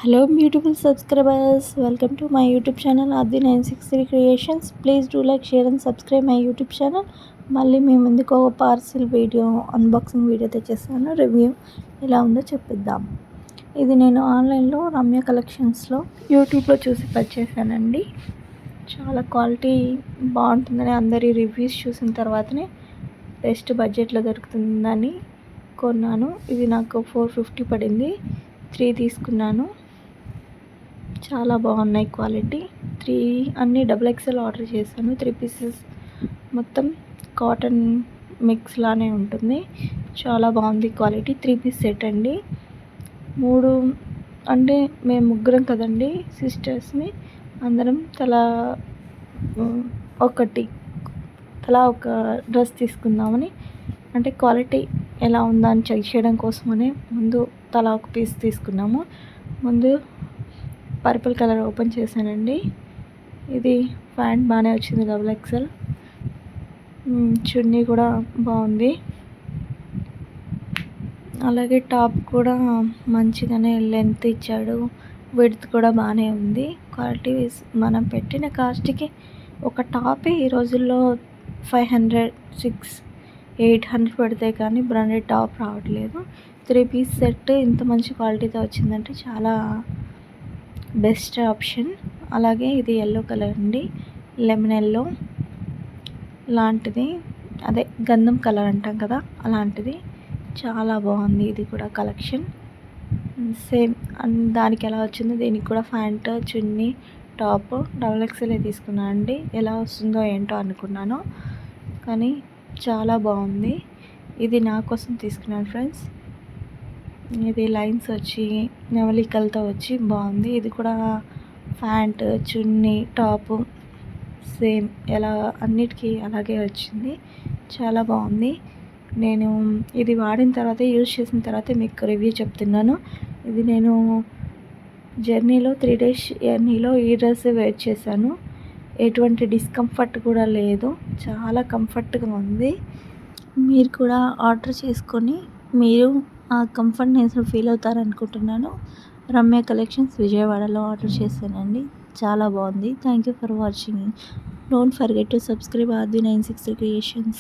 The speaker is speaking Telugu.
Hello beautiful subscribers, welcome to my YouTube channel Adi963 Creations. Please do like, share and subscribe my YouTube channel. మళ్ళీ మీ ముందుకు ఒక పార్సిల్ వీడియో అన్బాక్సింగ్ వీడియో తెచ్చేసాను. రివ్యూ ఎలా ఉందో చెప్పిద్దాం. ఇది నేను ఆన్లైన్లో రమ్య కలెక్షన్స్లో యూట్యూబ్లో చూసి పర్చేసానండి. చాలా క్వాలిటీ బాగుంటుందని అందరి రివ్యూస్ చూసిన తర్వాతనే బెస్ట్ బడ్జెట్లో దొరుకుతుందని కొన్నాను. ఇది నాకు 450 పడింది. 3 తీసుకున్నాను. చాలా బాగున్నాయి క్వాలిటీ. 3 అన్నీ XXL ఆర్డర్ చేశాను. 3 పీసెస్ మొత్తం కాటన్ మిక్స్ లానే ఉంటుంది. చాలా బాగుంది క్వాలిటీ. 3 పీస్ సెట్ అండి. 3 అంటే మేము ముగ్గురం కదండి సిస్టర్స్ని, అందరం తలా ఒక డ్రెస్ తీసుకుందామని, అంటే క్వాలిటీ ఎలా ఉందా అని చెక్ చేయడం కోసమని ముందు తలా ఒక పీస్ తీసుకున్నాము. ముందు పర్పుల్ కలర్ ఓపెన్ చేశానండి. ఇది ప్యాంట్ బాగానే వచ్చింది, XXL. చున్నీ కూడా బాగుంది. అలాగే టాప్ కూడా మంచిగానే లెంత్ ఇచ్చాడు. విడ్త్ కూడా బాగానే ఉంది. క్వాలిటీ మనం పెట్టిన కాస్ట్కి ఒక టాపే ఈ రోజుల్లో 500, 600, 800 పెడితే కానీ బ్రాండెడ్ టాప్ రావట్లేదు. 3 పీస్ సెట్ ఇంత మంచి క్వాలిటీతో వచ్చిందంటే చాలా బెస్ట్ ఆప్షన్. అలాగే ఇది ఎల్లో కలర్ అండి, లెమన్ ఎల్లో లాంటిది, అదే గంధం కలర్ అంటాం కదా అలాంటిది. చాలా బాగుంది ఇది కూడా కలెక్షన్. సేమ్ దానికి ఎలా వచ్చిందో దీనికి కూడా ప్యాంట్, చున్నీ, టాప్ XXL తీసుకున్నాను అండి. ఎలా వస్తుందో ఏంటో అనుకున్నాను, కానీ చాలా బాగుంది. ఇది నా కోసం తీసుకున్నాను ఫ్రెండ్స్. ఇది లైన్స్ వచ్చి నెమలికలతో వచ్చి బాగుంది. ఇది కూడా ప్యాంట్, చున్నీ, టాపు సేమ్ ఎలా అన్నిటికీ అలాగే వచ్చింది. చాలా బాగుంది. నేను ఇది వాడిన తర్వాత, యూజ్ చేసిన తర్వాత మీకు రివ్యూ చెప్తున్నాను. ఇది నేను జర్నీలో 3 days జర్నీలో ఈ డ్రెస్ వేర్ చేశాను. ఎటువంటి డిస్కంఫర్ట్ కూడా లేదు. చాలా కంఫర్ట్గా ఉంది. మీరు కూడా ఆర్డర్ చేసుకొని మీరు ఆ కంఫర్ట్నెస్ ఫీల్ అవుతారనుకుంటున్నాను. రమ్య కలెక్షన్స్ విజయవాడలో ఆర్డర్ చేశానండి. చాలా బాగుంది. Thank you for watching. Don't forget to subscribe Adi963 Creations.